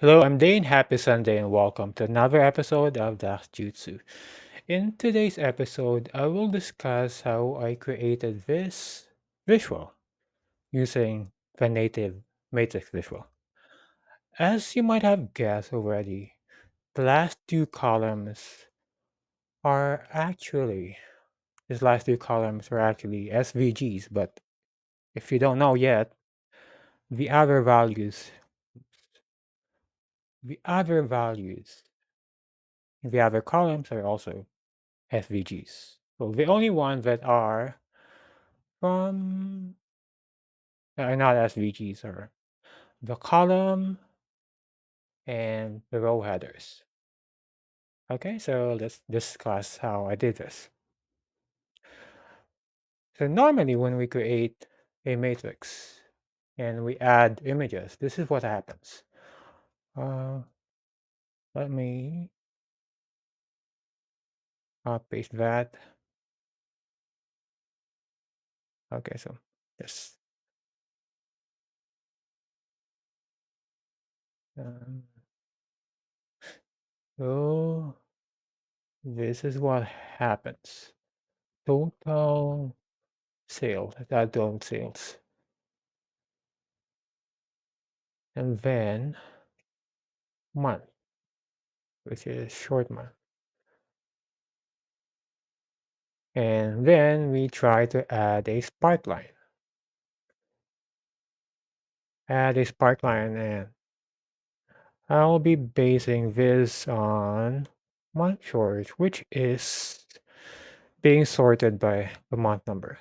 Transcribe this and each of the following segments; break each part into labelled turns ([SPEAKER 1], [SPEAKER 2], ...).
[SPEAKER 1] Hello, I'm Dane. Happy Sunday and welcome to another episode of DAX-jutsu. In today's episode, I will discuss how I created this visual using the native matrix visual. As you might have guessed already, the last two columns are actually, these last two columns are actually SVGs, but if you don't know yet, the other values, the other values, the other columns are also SVGs. So the only ones that are from not SVGs are the column and the row headers. Okay, so let's discuss how I did this. So normally when we create a matrix and we add images, this is what happens. Uh, Let me paste that. Okay, so this. Um, so this is what happens. Total sales, total sales. And then month, which is short month. And then we try to add a sparkline. Add a sparkline, and I'll be basing this on month short, which is being sorted by the month number,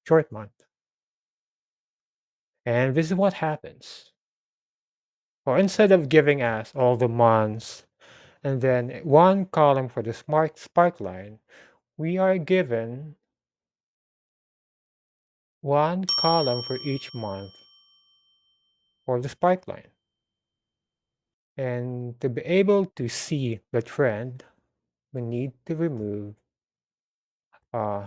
[SPEAKER 1] short month. And this is what happens. Or instead of giving us all the months and then one column for the sparkline, we are given one column for each month for the sparkline. And to be able to see the trend, we need to remove uh,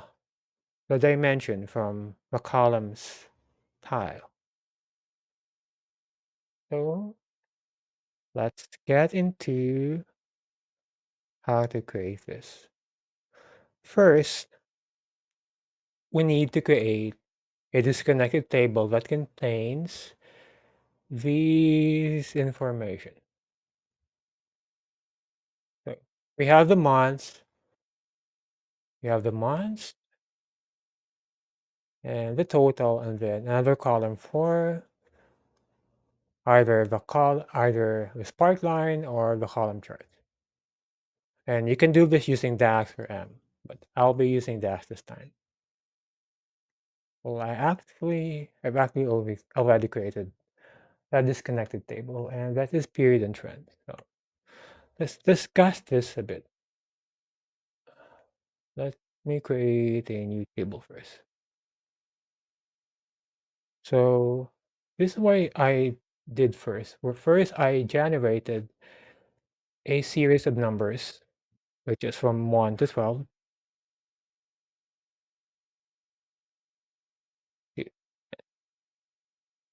[SPEAKER 1] the dimension from the columns tile. So let's get into how to create this. First, we need to create a disconnected table that contains these information. So we have the months, and the total, and then another column for either the sparkline or the column chart. And you can do this using DAX or M, but I'll be using DAX this time. Well, I've actually already created a disconnected table, and that is period and trend. So let's discuss this a bit. Let me create a new table first. So this is what I did first. First, I generated a series of numbers, which is from 1 to 12.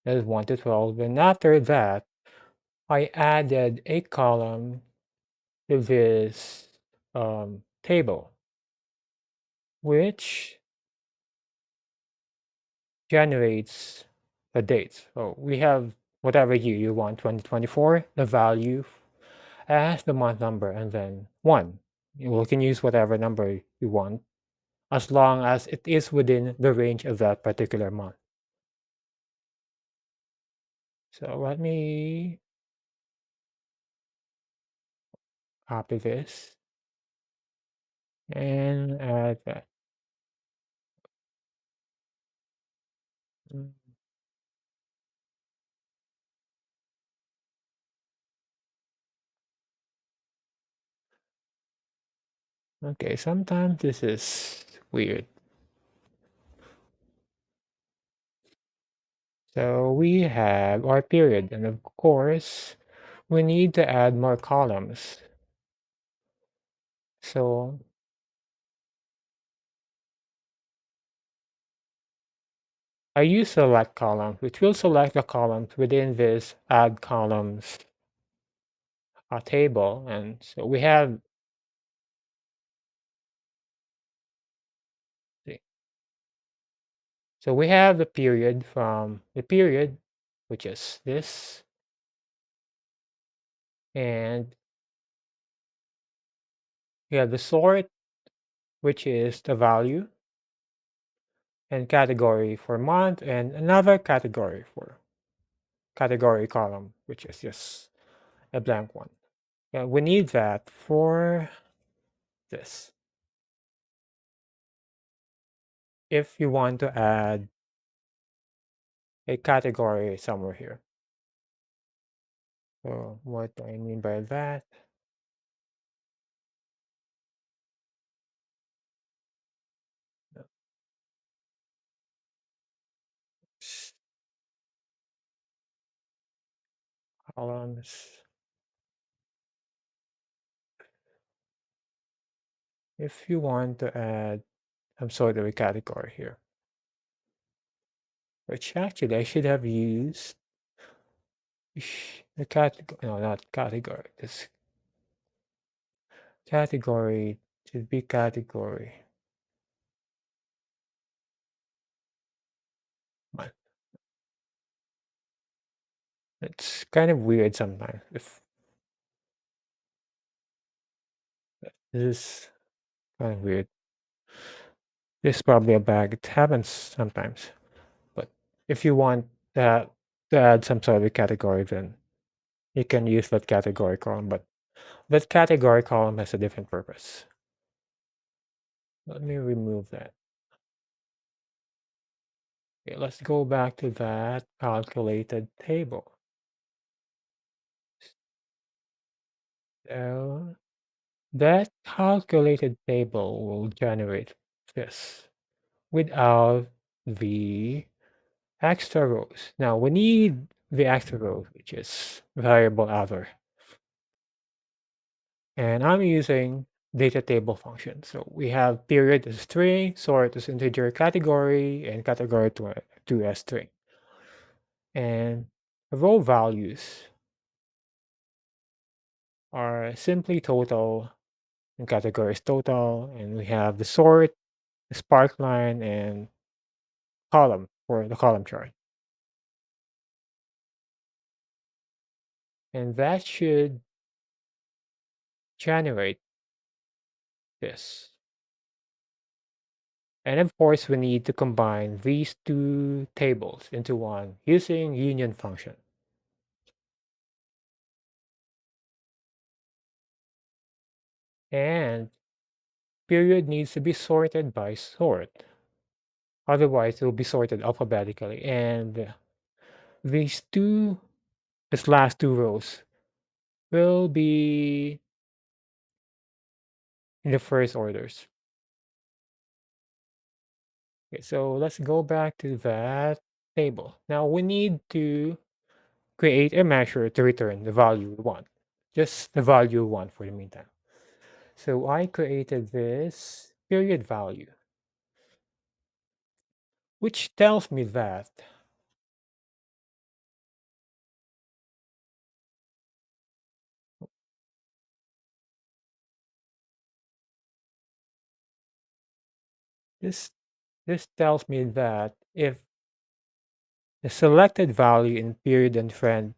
[SPEAKER 1] That is 1 to 12. And after that, I added a column to this table, which generates the dates. So we have whatever year you want, 2024, the value as the month number, and then 1. You can use whatever number you want as long as it is within the range of that particular month. So let me copy this and add that. Mm, Okay, sometimes this is weird. So we have our period, and of course, we need to add more columns. So I use select columns, which will select the columns within this add columns a table, and so we have the the period from the period, which is this, and we have the sort, which is the value, and category for month, and another category for category column, which is just a blank one. Yeah, we need that for this. If you want to add a category somewhere here. So what do I mean by that? Columns. If you want to add some sort of a category here, which actually I should have used the category, no, not category, this category should be category. But it's kind of weird sometimes. If this is kind of weird, this is probably a bug. It happens sometimes. But if you want that to add some sort of a category, then you can use that category column. But that category column has a different purpose. Let me remove that. Okay, let's go back to that calculated table. So that calculated table will generate this without the extra rows. Now we need the extra rows, which is variable other. And I'm using data table function. So we have period as string, sort as integer category, and category to as string. And row values are simply total, and category is total, and we have the sort, the sparkline, and column for the column chart. And that should generate this. And of course, we need to combine these two tables into one using union function. And period needs to be sorted by sort. Otherwise, it will be sorted alphabetically. And these two, this last two rows, will be in the first orders. Okay, so let's go back to that table. Now we need to create a measure to return the value we want. Just the value we want for the meantime. So I created this period value, which tells me that this this tells me that if the selected value in period and trend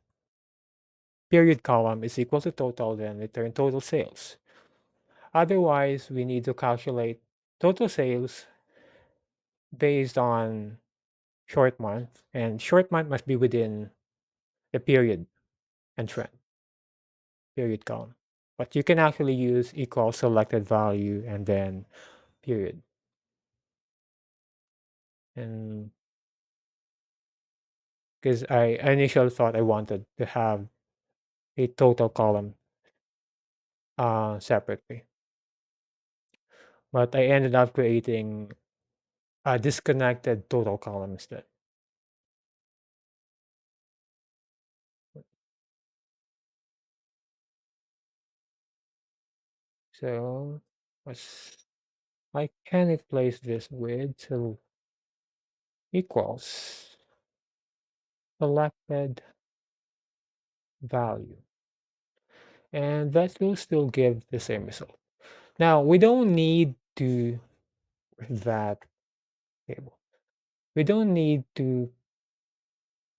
[SPEAKER 1] period column is equal to total, then return total sales. Otherwise, we need to calculate total sales based on short month, and short month must be within the period and trend period column. But you can actually use equal selected value and then period. And because I initially thought I wanted to have a total column separately, but I ended up creating a disconnected total column instead. So let's I can replace this with equals selected value. and that will still give the same result. Now, we don't need to that table. We don't need to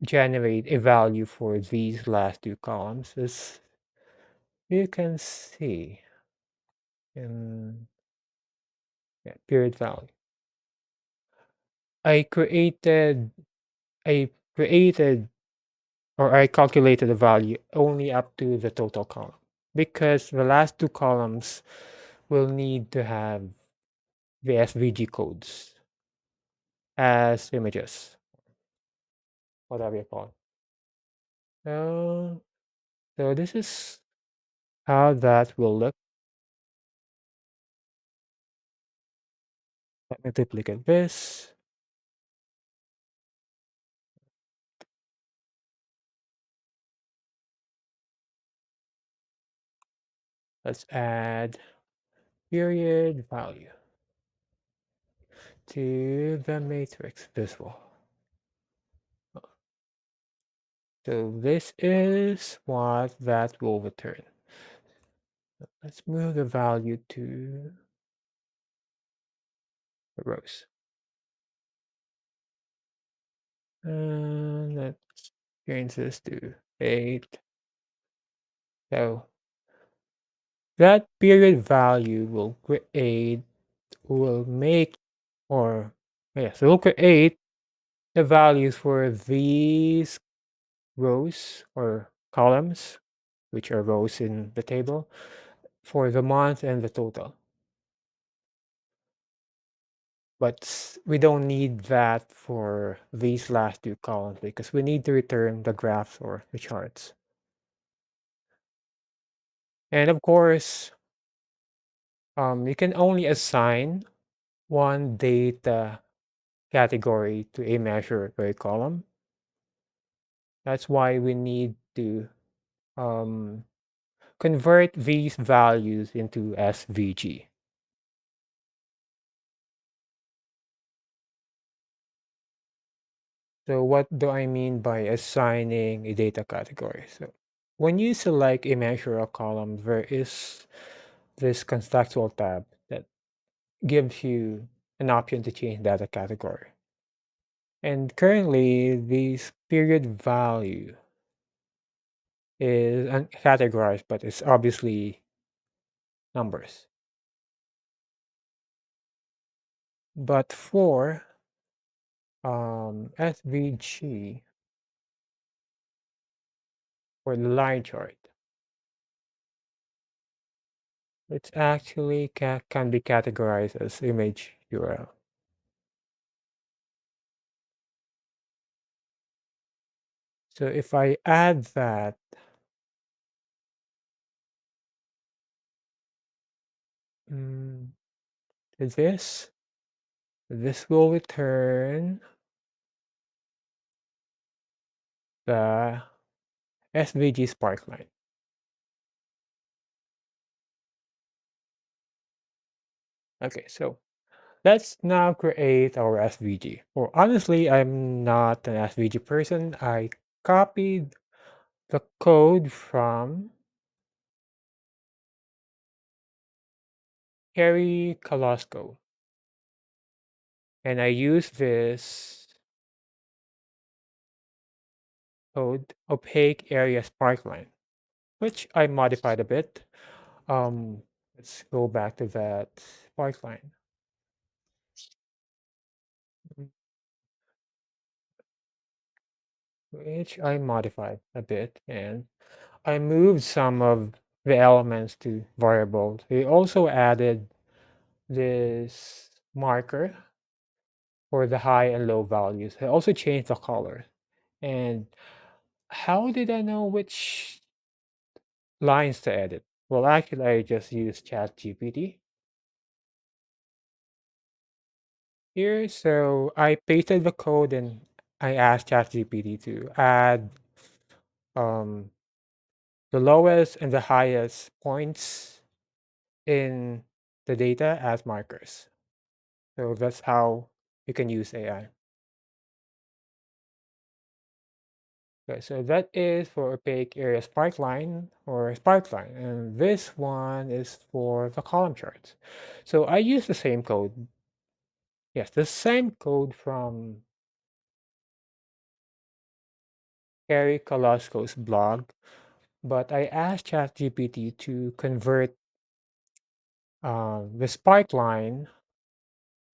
[SPEAKER 1] generate a value for these last two columns, as you can see in period value. I created I created or I calculated the value only up to the total column because the last two columns will need to have the SVG codes as images, whatever you call it. So this is how that will look. Let me duplicate this. Let's add period value to the matrix visual. So this is what that will return. Let's move the value to the rows. And let's change this to 8. So that period value will make, or yes, it will create the values for these rows or columns, which are rows in the table, for the month and the total. But we don't need that for these last two columns because we need to return the graphs or the charts. And of course, you can only assign one data category to a measure or a column. That's why we need to um, convert these values into SVG. So what do I mean by assigning a data category? So when you select a measure or column, there is this contextual tab that gives you an option to change data category. And currently, this period value is categorized, but it's obviously numbers. But for SVG, for the line chart, it's actually can be categorized as image URL. So if I add that to this will return the SVG Sparkline. Okay, so let's now create our SVG. Or honestly, I'm not an SVG person. I copied the code from Harry Kalosko. And I use this code opaque area sparkline, which I modified a bit. Let's go back to that sparkline, which I modified a bit, and I moved some of the elements to variables. We also added this marker for the high and low values. I also changed the color. And how did I know which lines to edit? Well, actually, I just used ChatGPT here. So I pasted the code and I asked ChatGPT to add um, the lowest and the highest points in the data as markers. So that's how you can use AI. Okay, so that is for opaque area sparkline or sparkline, and this one is for the column charts. So I use the same code. Yes, the same code from Harry Kolosko's blog, but I asked ChatGPT to convert the sparkline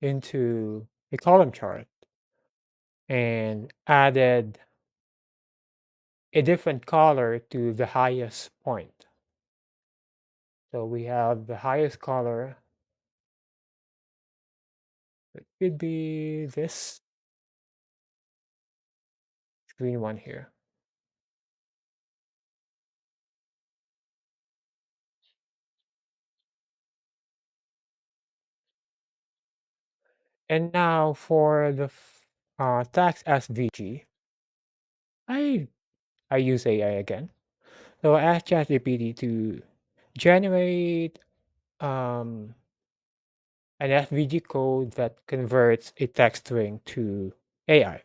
[SPEAKER 1] into a column chart and added a different color to the highest point. So we have the highest color. It could be this green one here. And now for the tax SVG, I I use AI again. So I asked ChatGPT to generate um, an SVG code that converts a text string to AI.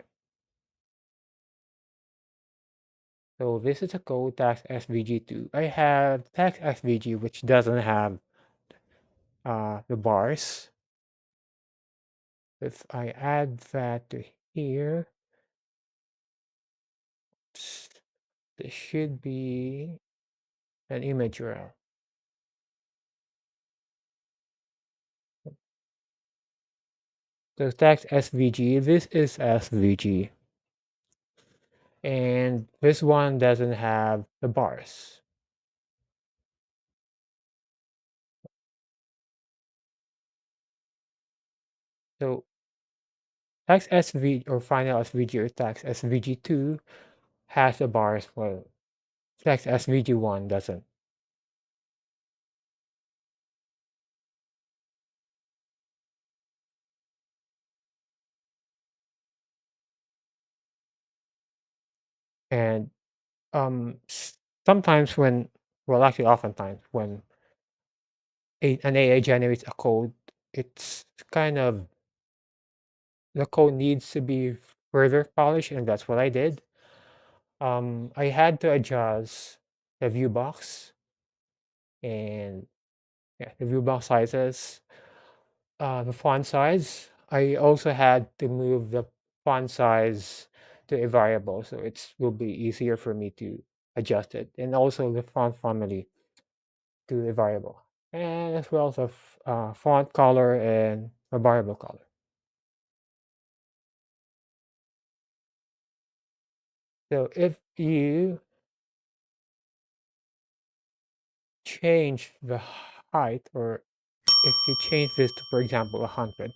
[SPEAKER 1] So this is a code tax SVG2. I have tax SVG which doesn't have the bars. If I add that to here, there should be an image URL. So tax SVG, this is SVG. And this one doesn't have the bars. So tax SV or final SVG or tax SVG2 has the bars, while tax SVG1 doesn't. And sometimes when, well, actually oftentimes when an AI generates a code, it's kind of, the code needs to be further polished, and that's what I did. I had to adjust the view box and yeah, the view box sizes, the font size. I also had to move the font size to a variable, so it will be easier for me to adjust it, and also the font family to a variable, and as well as a font color and a variable color. So if you change the height, or if you change this to, for example, 100,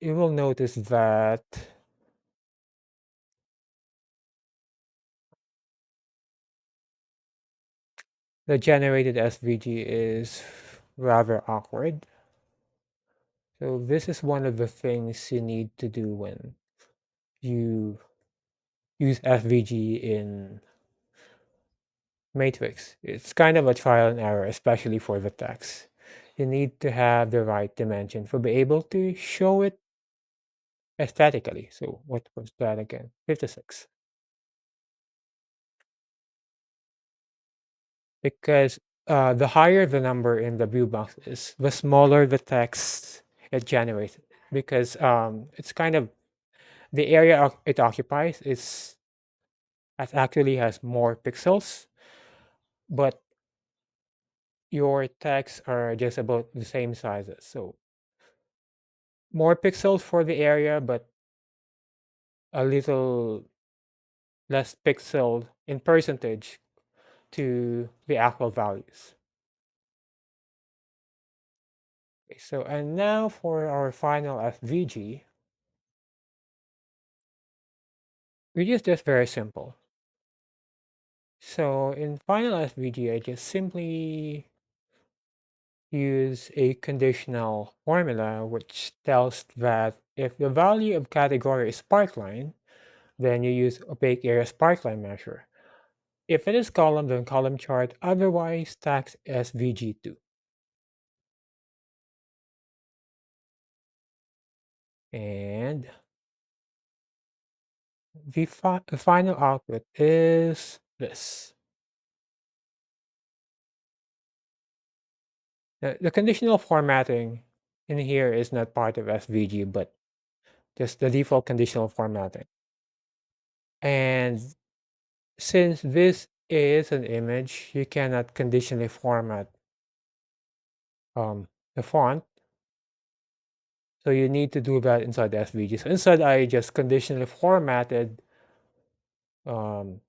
[SPEAKER 1] you will notice that the generated SVG is rather awkward. So this is one of the things you need to do when you use SVG in Matrix. It's kind of a trial and error, especially for the text. You need to have the right dimension for be able to show it aesthetically. So what was that again? 56. Because the higher the number in the view box is, the smaller the text it generates. Because it's kind of the area it occupies is actually has more pixels, but your texts are just about the same sizes. So more pixels for the area, but a little less pixel in percentage to the actual values. Okay, so and now for our final SVG, which is just very simple. So in final SVG, I just simply use a conditional formula which tells that if the value of category is sparkline, then you use opaque area sparkline measure. If it is column, then column chart, otherwise tax SVG2. And the final output is this. The conditional formatting in here is not part of SVG, but just the default conditional formatting. And since this is an image, you cannot conditionally format the font. So you need to do that inside the SVG. So instead, I just conditionally formatted um,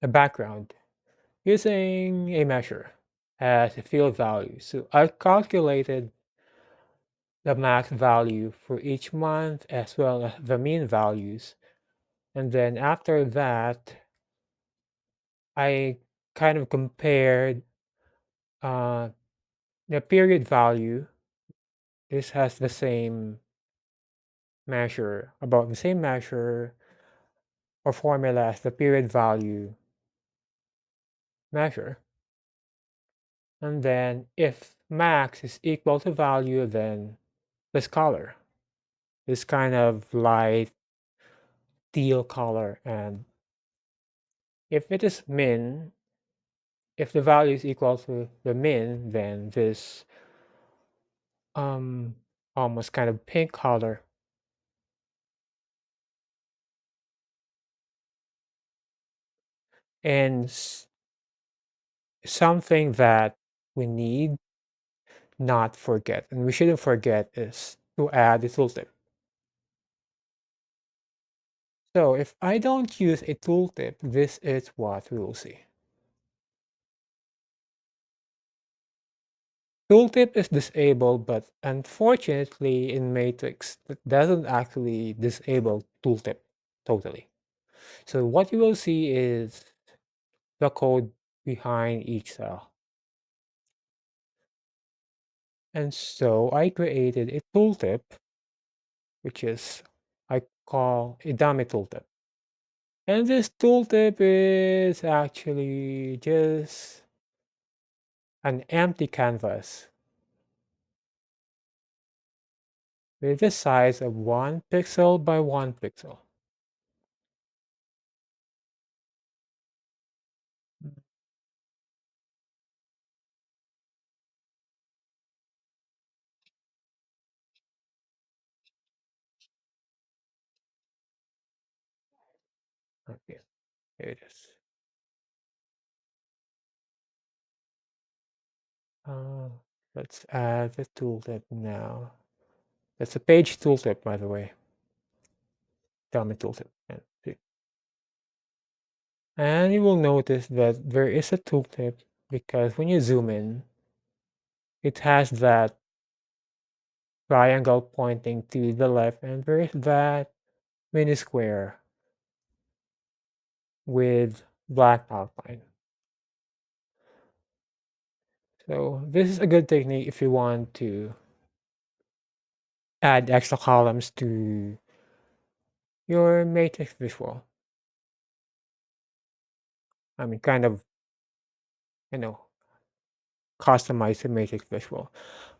[SPEAKER 1] a background using a measure as a field value. So I calculated the max value for each month as well as the mean values. And then after that, I kind of compared uh, the period value. This has the same measure, about the same measure or formula as the period value measure. And then if max is equal to value, then this color, this kind of light teal color. And if it is min, if the value is equal to the min, then this um almost kind of pink color. And something that we need not forget, and we shouldn't forget, is to add a tooltip. So if I don't use a tooltip, this is what we will see. Tooltip is disabled, but unfortunately in Matrix, it doesn't actually disable tooltip totally. So what you will see is the code behind each cell. And so I created a tooltip, which is I call a dummy tooltip. And this tooltip is actually just an empty canvas with the size of 1 pixel by 1 pixel. Okay, here it is. Uh, let's add the tooltip now. That's a page tooltip, by the way. Dummy tooltip. And you will notice that there is a tooltip because when you zoom in, it has that triangle pointing to the left, and there is that mini square with black outline. So this is a good technique if you want to add extra columns to your matrix visual. I mean, kind of, you know, customize the matrix visual.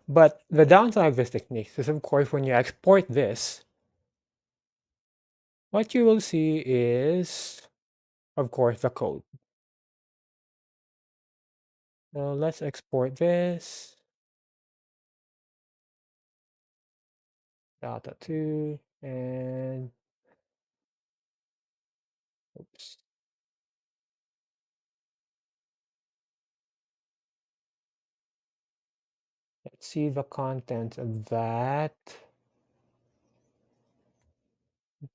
[SPEAKER 1] But the downside of this technique is, of course, when you export this, what you will see is, of course, the code. So let's export this. Data 2 and oops. Let's see the content of that.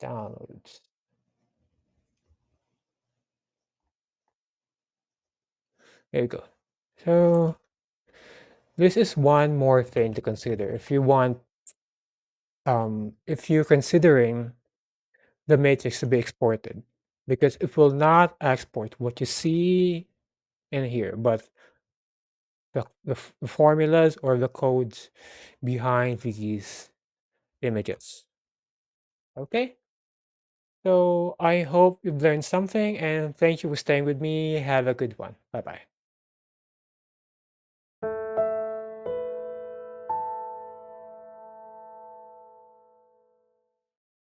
[SPEAKER 1] Downloads. There you go. So this is one more thing to consider if you want, if you're considering the matrix to be exported, because it will not export what you see in here, but the formulas or the codes behind these images. Okay, so I hope you've learned something, and thank you for staying with me. Have a good one. Bye bye.